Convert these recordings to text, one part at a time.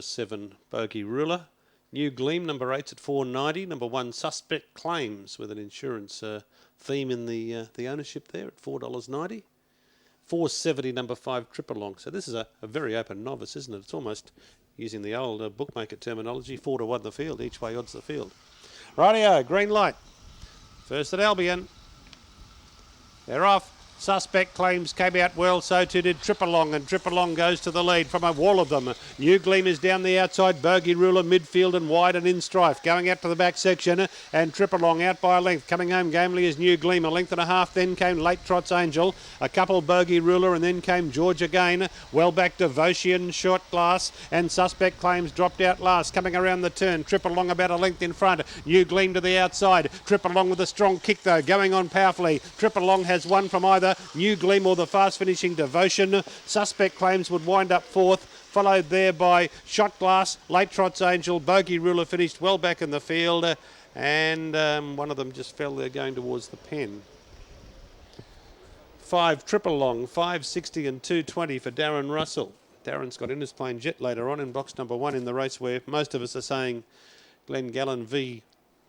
7 Bogey Ruler. New Gleam, number 8's at $4.90. Number 1 Suspect Claims with an insurance theme in the ownership there at $4.90. $4.70 number 5 Tripalong. So this is a very open novice, isn't it? It's almost using the old bookmaker terminology, 4-1 the field, each way odds the field. Rightio, green light. First at Albion. They're off. Suspect Claims came out well, so too did Tripalong, and Tripalong goes to the lead from a wall of them. New Gleam is down the outside, Bogey Ruler midfield and wide and in strife, going out to the back section, and Tripalong out by a length. Coming home gamely is New Gleam, a length and a half, then came Late Trot's Angel, a couple Bogey Ruler, and then came George again. Well back Devotion, Short Glass, and Suspect Claims dropped out last. Coming around the turn, Tripalong about a length in front, New Gleam to the outside. Tripalong with a strong kick though, going on powerfully. Tripalong has won from either New Gleam or the fast finishing Devotion. Suspect Claims would wind up fourth, followed there by Shot Glass, Late Trot's Angel. Bogey Ruler finished well back in the field, and one of them just fell there going towards the pen. 5 Tripalong, 5.60 and 2.20 for Darren Russell. Darren's got Innes Plain Jet later on in box number 1 in the race, where most of us are saying Glenn Gallen v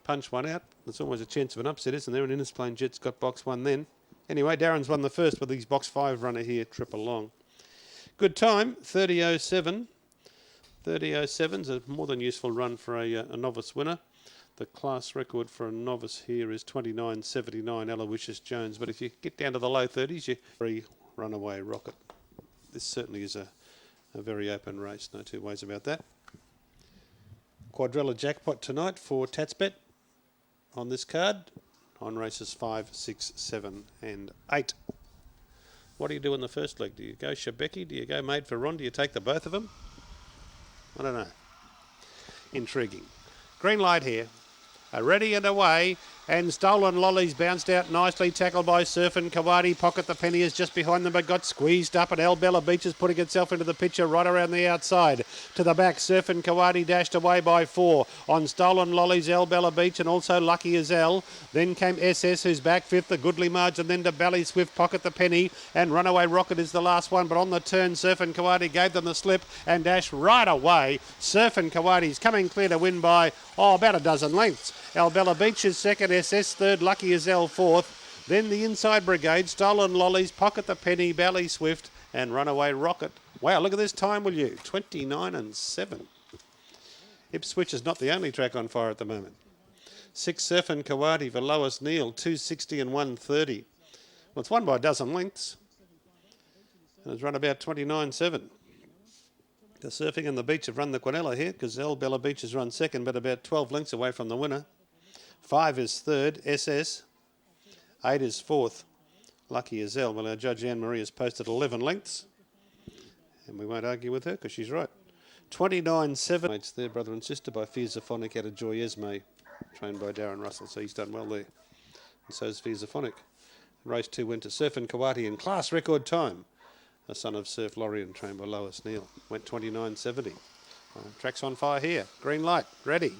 punch one out. There's always a chance of an upset, isn't there? And Innes Plain Jet's got box 1 then. Anyway, Darren's won the first with his box 5 runner here, Tripalong. Good time, 30.07. 30.07's a more than useful run for a novice winner. The class record for a novice here is 29.79, Aloysius Jones. But if you get down to the low 30s, you free Runaway Rocket. This certainly is a very open race, no two ways about that. Quadrella jackpot tonight for Tatsbet on this card. On races 5, 6, 7 and 8. What do you do in the first leg? Do you go Shebeki? Do you go Made for Ron? Do you take the both of them? I don't know. Intriguing. Green light here. Ready and away. And Stolen Lollies bounced out nicely, tackled by Surf and Kawadi. Pocket the Penny is just behind them, but got squeezed up, and El Bella Beach is putting itself into the picture right around the outside. To the back, Surf and Kawadi dashed away by 4. On Stolen Lollies, El Bella Beach, and also Lucky as El. Then came SS, who's back 5th, a goodly margin, then to Bally Swift, Pocket the Penny, and Runaway Rocket is the last one, but on the turn, Surf and Kawadi gave them the slip and dashed right away. Surf and Kawadi's coming clear to win by, about a dozen lengths. El Bella Beach is second, SS third, Lucky as El fourth. Then the Inside Brigade, Stolen Lollies, Pocket the Penny, Bally Swift, and Runaway Rocket. Wow, look at this time, will you? 29 and 7. Ipswich is not the only track on fire at the moment. 6 Surf and Kawadi for Lois Neal, 2.60 and 1.30. Well, it's won by a dozen lengths. And it's run about 29.7. The Surfing and the Beach have run the Quinella here, because El Bella Beach has run second, but about 12 lengths away from the winner. 5 is third, SS. 8 is fourth, Lucky as El. Well, our judge Anne-Marie has posted 11 lengths. And we won't argue with her, because she's right. 29.7. Mates there, brother and sister, by Fearzophonic out of Joy Esme, trained by Darren Russell, so he's done well there. And so is Fearzophonic. Race 2 went to Surf and Kawadi in class record time. A son of Surf Lorien, trained by Lois Neal. Went 29.70. Track's on fire here. Green light, ready.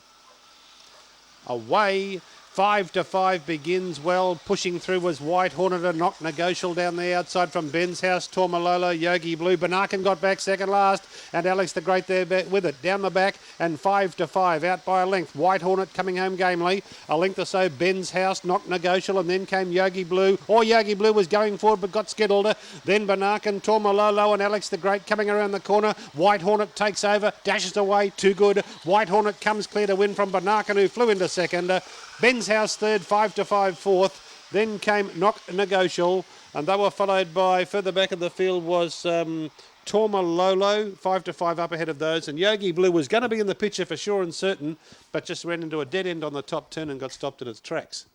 Away. 5 to 5 begins well. Pushing through was White Hornet and Knock Negotiable down the outside from Ben's House. Tormalolo, Yogi Blue. Banarkin got back second last. And Alex the Great there with it. Down the back and 5 to 5 out by a length. White Hornet coming home gamely. A length or so Ben's House, Knock Negotiable, and then came Yogi Blue. Yogi Blue was going forward but got skittled. Then Banarkin, Tormalolo and Alex the Great coming around the corner. White Hornet takes over, dashes away, too good. White Hornet comes clear to win from Banarkin, who flew into second. Ben's House third, 5 to 5 fourth. Then came Knock Negotiable, and they were followed by, further back in the field was Tormalolo, 5 to 5 up ahead of those. And Yogi Blue was going to be in the picture for sure and certain, but just ran into a dead end on the top turn and got stopped in its tracks.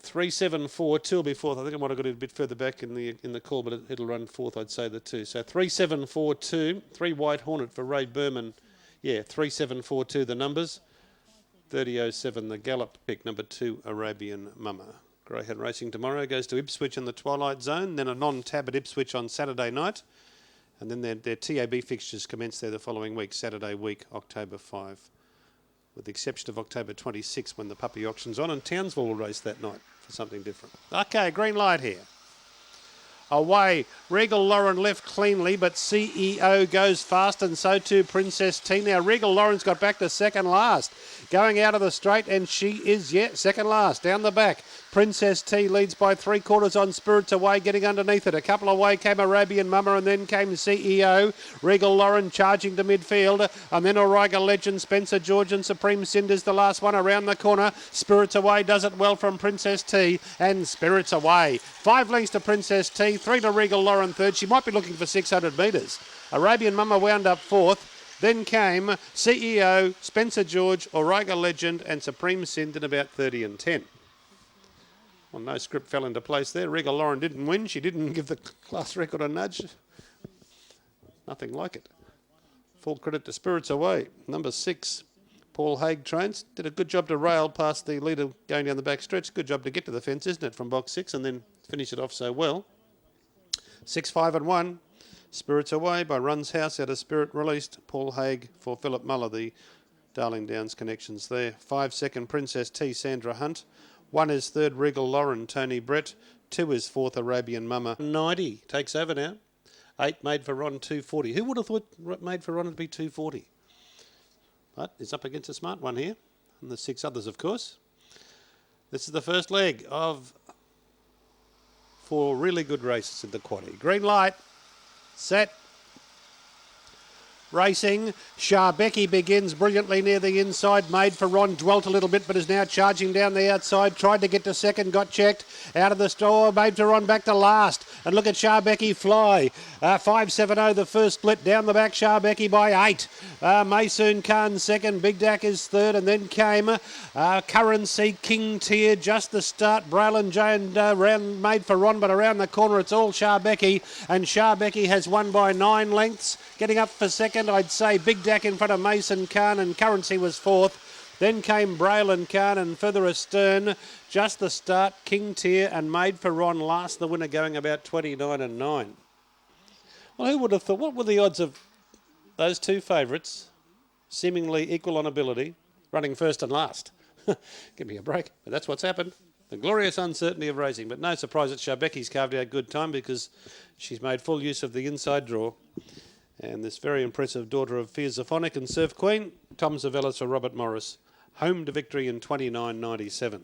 3.74, 2 will be fourth. I think I might have got it a bit further back in the call, but it'll run fourth, I'd say, the 2. So 3.742, 3 White Hornet for Ray Berman. Yeah, 3.742 the numbers. 30.07 the Gallop pick, number 2 Arabian Mama. Greyhound racing tomorrow goes to Ipswich in the Twilight Zone, then a non-tab at Ipswich on Saturday night, and then their TAB fixtures commence there the following week, Saturday week, October 5, with the exception of October 26 when the puppy auction's on, and Townsville will race that night for something different. Okay, green light here. away. Regal Lauren left cleanly, but CEO goes fast, and so too Princess T. Now Regal Lauren's got back to second last. Going out of the straight, and she is, second last. Down the back, Princess T leads by 3/4 on Spirits Away, getting underneath it. A couple away came Arabian Mama, and then came CEO. Regal Lauren charging to midfield, and then Auriga Legend, Spencer George and Supreme Cinders, the last one around the corner. Spirits Away does it well from Princess T, and Spirits Away. 5 lengths to Princess T, 3 to Regal Lauren third. She might be looking for 600 metres. Arabian Mama wound up fourth. Then came CEO, Spencer George, Auriga Legend and Supreme Sind in about 30 and 10. Well, no script fell into place there. Regal Lauren didn't win. She didn't give the class record a nudge. Nothing like it. Full credit to Spirits Away. Number 6, Paul Haig trains. Did a good job to rail past the leader going down the back stretch. Good job to get to the fence, isn't it, from box 6 and then finish it off so well. 6, 5 and 1. Spirits Away by Run's House out of Spirit Released. Paul Haig for Philip Muller, the Darling Downs connections there. 5 second Princess T, Sandra Hunt. 1 is third Regal Lauren, Tony Brett. 2 is fourth Arabian Mama. 90 takes over now. 8 Made for Ron, 240. Who would have thought Made for Ron would be 240? But it's up against a smart one here. And the 6 others, of course. This is the first leg of 4 really good races in the quaddie. Green light. Set. Racing. Sharbecky begins brilliantly near the inside. Made for Ron dwelt a little bit, but is now charging down the outside. Tried to get to second, got checked. Out of the store, Made for Ron back to last. And look at Sharbecky fly. 5-7-0 the first split. Down the back, Sharbecky by 8. Maysoon Khan second. Big Dak is third. And then came Currency, King Tier, just the start. Braylon Jane round Made for Ron, but around the corner it's all Sharbecky. And Sharbecky has won by 9 lengths. Getting up for second, I'd say Big Dak in front of Mason Khan, and Currency was fourth. Then came Braylon Khan and further astern. Just the start, King Tier and Made for Ron last, the winner going about 29 and 9. Well, who would have thought, what were the odds of those 2 favourites, seemingly equal on ability, running first and last? Give me a break, but that's what's happened. The glorious uncertainty of racing, but no surprise that Shabecki's carved out good time because she's made full use of the inside draw. And this very impressive daughter of Fierce Zaphonic and Surf Queen, Tom Zavellis for Robert Morris, home to victory in 29.97.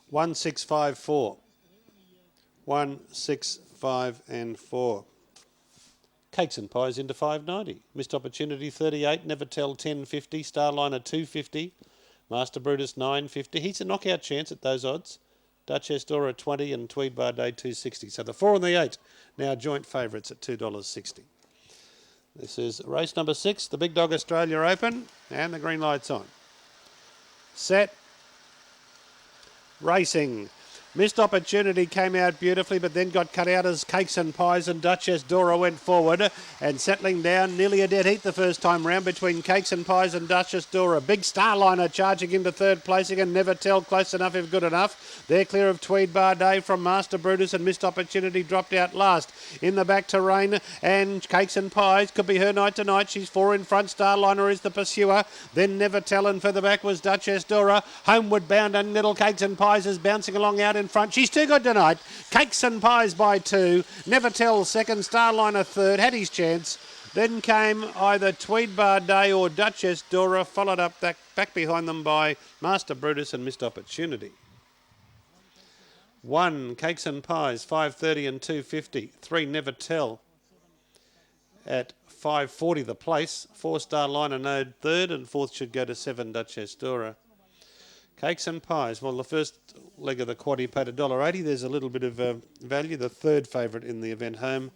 1, 6, 5, 4. 1, 6, 5 and 4. Cakes and Pies into 5.90. Missed Opportunity 38, Never Tell 10.50, Starliner 2.50, Master Brutus 9.50. He's a knockout chance at those odds. Duchess Dora 20 and Tweed Bar Day 2.60. So the 4 and the 8 now joint favourites at $2.60. This is race number 6, the Big Dog Australia Open, and the green light's on. Set. Racing. Missed Opportunity came out beautifully, but then got cut out as Cakes and Pies and Duchess Dora went forward. And settling down, nearly a dead heat the first time round between Cakes and Pies and Duchess Dora. Big Starliner charging into third placing and Never Tell close enough if good enough. They're clear of Tweed Bar Day from Master Brutus, and Missed Opportunity dropped out last. In the back terrain, and Cakes and Pies could be her night tonight. She's 4 in front. Starliner is the pursuer. Then Never Tell, and further back was Duchess Dora. Homeward bound, and Little Cakes and Pies is bouncing along out in front. She's too good tonight. Cakes and Pies by 2. Never Tell second. Starliner third. Had his chance. Then came either Tweed Bar Day or Duchess Dora, followed up back behind them by Master Brutus and Missed Opportunity. 1, Cakes and Pies, 5.30 and 2.50. 3, Never Tell at 5.40 the place. 4, Starliner no third, and fourth should go to 7, Duchess Dora. Cakes and Pies. Well, the first leg of the quaddie paid $1.80. There's a little bit of value. The third favourite in the event home,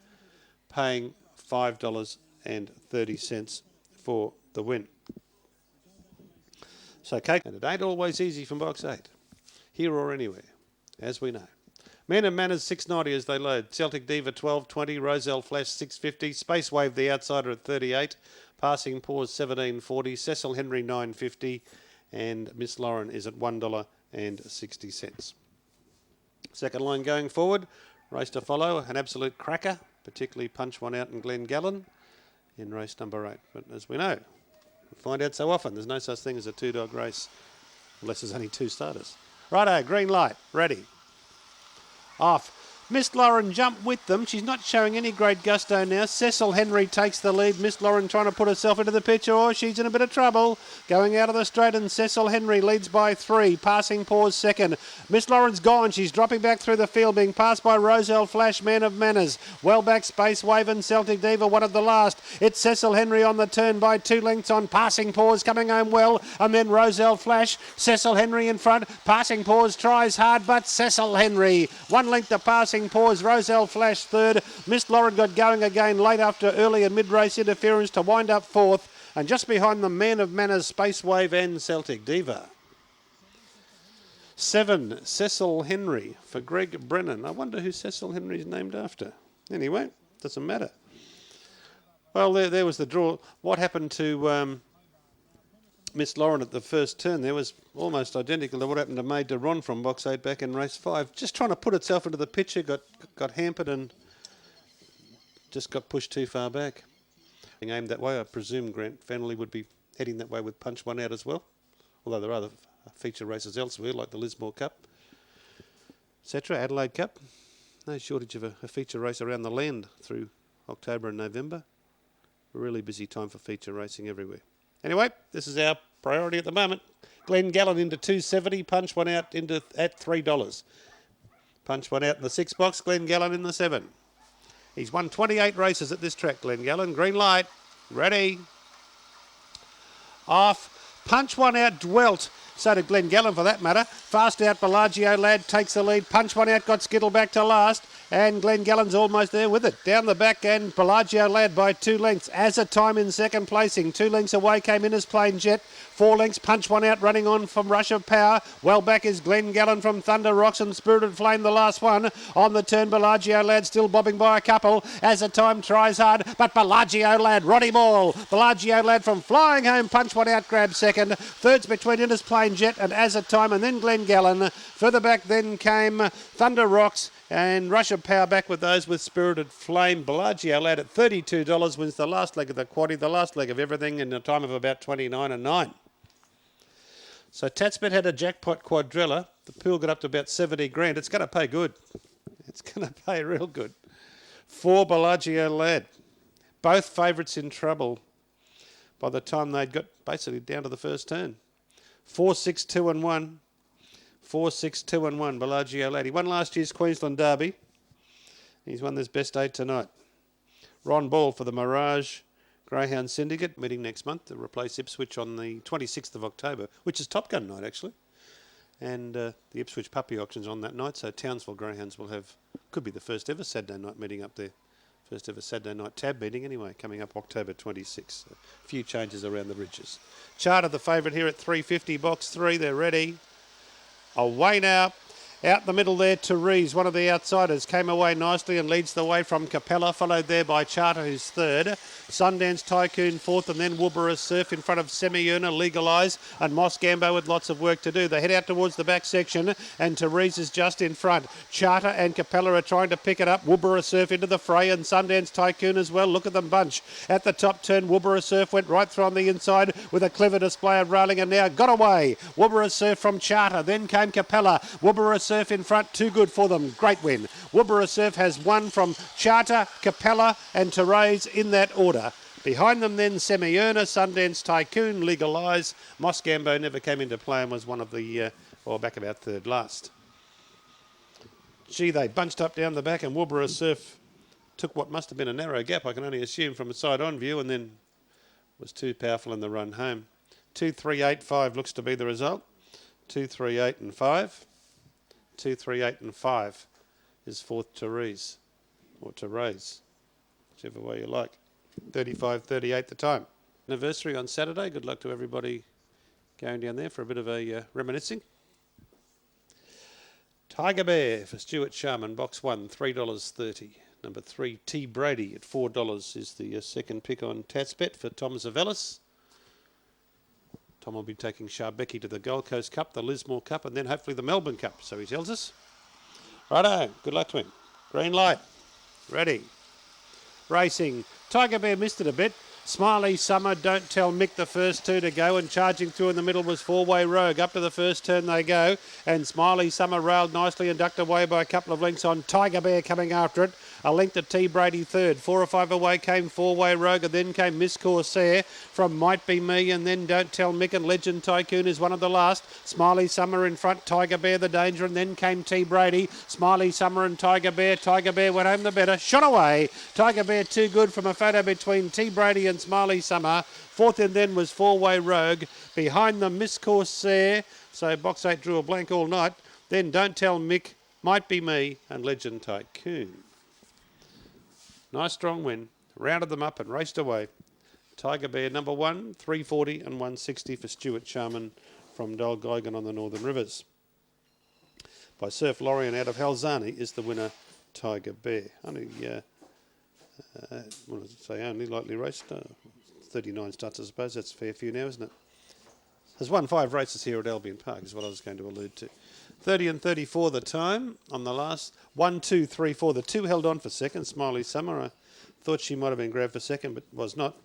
paying $5.30 for the win. So Cake, and it ain't always easy from box 8, here or anywhere, as we know. Men and Manners 6.90 as they load. Celtic Diva 12.20. Roselle Flash 6.50. Space Wave the outsider at 38. Passing Pause 17.40. Cecil Henry 9.50. And Miss Lauren is at $1.60. Second line going forward, race to follow, an absolute cracker, particularly punch one out in Glengallen in race number 8. But as we know, we find out so often, there's no such thing as a 2-dog race unless there's only 2 starters. Righto, green light, ready. Off. Miss Lauren jumped with them. She's not showing any great gusto now. Cecil Henry takes the lead. Miss Lauren trying to put herself into the picture. Oh, she's in a bit of trouble. Going out of the straight, and Cecil Henry leads by 3. Passing Paws second. Miss Lauren's gone. She's dropping back through the field, being passed by Roselle Flash, Man of Manners. Well back, Space Wave and Celtic Diva, one of the last. It's Cecil Henry on the turn by 2 lengths on Passing Paws, coming home well. And then Roselle Flash. Cecil Henry in front. Passing Paws tries hard, but Cecil Henry. 1 length to Passing Paws. Roselle Flash third. Miss Lauren got going again late after early and mid-race interference to wind up 4th. And just behind them, Man of Manners, Space Wave and Celtic Diva. 7, Cecil Henry for Greg Brennan. I wonder who Cecil Henry is named after. Anyway, doesn't matter. Well, there was the draw. What happened to Miss Lauren at the first turn there was almost identical to what happened to Maid de Ron from box 8 back in race 5. Just trying to put itself into the picture, got hampered and just got pushed too far back. Being aimed that way, I presume Grant Fennelly would be heading that way with Punch One Out as well. Although there are other feature races elsewhere, like the Lismore Cup, etc., Adelaide Cup. No shortage of a feature race around the land through October and November. A really busy time for feature racing everywhere. Anyway, this is our priority at the moment. Glenn Gallen into 270, Punch One Out at $3. Punch One Out in the 6 box, Glenn Gallen in the 7. He's won 28 races at this track, Glenn Gallen. Green light, ready. Off. Punch One Out dwelt. So did Glenn Gallen for that matter. Fast out, Bellagio Lad takes the lead. Punch One Out got Skittle back to last. And Glenn Gallen's almost there with it. Down the back and Bellagio Lad by 2 lengths. As a time in second placing. 2 lengths away came Innes Plain Jet. 4 lengths, Punch One Out running on from Rush of Power. Well back is Glenn Gallen from Thunder Rocks and Spirited Flame, the last one. On the turn, Bellagio Lad still bobbing by a couple. As a time tries hard, but Bellagio Lad, Roddy Ball. Bellagio Lad from Flying Home, Punch One Out grabs second. Third's between Innes Plain Jet and As a Time, and then Glenn Gallen. Further back then came Thunder Rocks and Rush of Power back with those with Spirited Flame. Bellagio Lad at $32 wins the last leg of the quaddie, the last leg of everything in a time of about 29 and 9. So Tatsbet had a jackpot quadrilla. The pool got up to about 70 grand. It's going to pay good. It's going to pay real good. 4 Bellagio Lad. Both favourites in trouble by the time they'd got basically down to the first turn. 4, 6, 2 and 1. 4, 6, 2 and 1, Bellagio Lad. He won last year's Queensland Derby. He's won this best 8 tonight. Ron Ball for the Mirage Greyhound Syndicate, meeting next month to replace Ipswich on the 26th of October, which is Top Gun night actually. And the Ipswich Puppy Auction's on that night, so Townsville Greyhounds will have, could be the first ever Saturday night meeting up there. First ever Saturday night tab meeting anyway, coming up October 26th. A few changes around the ridges. Charter, the favourite here at 350, box 3, they're ready. Away now. Out the middle there, Therese, one of the outsiders, came away nicely and leads the way from Capella, followed there by Charter, who's third. Sundance Tycoon fourth, and then Woobera Surf in front of Semi-Urna, Legalise, and Moss Gambo with lots of work to do. They head out towards the back section, and Therese is just in front. Charter and Capella are trying to pick it up. Woobera Surf into the fray, and Sundance Tycoon as well. Look at them bunch. At the top turn, Woobera Surf went right through on the inside with a clever display of railing, and now got away. Woobera Surf from Charter, then came Capella. Woobera Surf in front, too good for them. Great win. Woobera Surf has won from Charter, Capella and Therese in that order. Behind them then Semi-Urna, Sundance Tycoon, Legalise. Moss Gambo never came into play and was one of the, back about third last. Gee, they bunched up down the back and Woobera Surf took what must have been a narrow gap, I can only assume, from a side-on view, and then was too powerful in the run home. 2, 3, 8, 5 looks to be the result. 2, 3, 8 and 5. 2, 3, 8 and 5 is fourth Therese, or Therese, whichever way you like. 35.38 the time. Anniversary on Saturday. Good luck to everybody going down there for a bit of a reminiscing. Tiger Bear for Stuart Sharman, box 1, $3.30. Number 3, T Brady at $4 is the second pick on Tatsbet for Tom Zavelis. Tom will be taking Sharbecki to the Gold Coast Cup, the Lismore Cup, and then hopefully the Melbourne Cup, so he tells us. Righto, good luck to him. Green light, ready. Racing. Tiger Bear missed it a bit. Smiley Summer, Don't Tell Mick, the first two to go, and charging through in the middle was Four-Way Rogue. Up to the first turn they go, and Smiley Summer railed nicely and ducked away by a couple of lengths on Tiger Bear coming after it. A length to T. Brady third. 4 or 5 away came Four-Way Rogue, and then came Miss Corsair from Might Be Me, and then Don't Tell Mick, and Legend Tycoon is one of the last. Smiley Summer in front, Tiger Bear the danger, and then came T. Brady. Smiley Summer and Tiger Bear. Tiger Bear went home the better. Shot away. Tiger Bear too good from a photo between T. Brady and Smiley Summer. Fourth and then was Four-Way Rogue. Behind them, Miss Corsair. So box 8 drew a blank all night. Then Don't Tell Mick, Might Be Me, and Legend Tycoon. Nice strong win. Rounded them up and raced away. Tiger Bear number 1, 340 and 160 for Stuart Sharman from Dolgogan on the Northern Rivers. By Surf Lorien out of Halzani is the winner, Tiger Bear. Only, what does it say, only lightly raced? 39 starts, I suppose. That's a fair few now, isn't it? Has won 5 races here at Albion Park, is what I was going to allude to. 30 and 34 the time on the last. 1, 2, 3, 4. The 2 held on for second. Smiley Summer. I thought she might have been grabbed for second, but was not.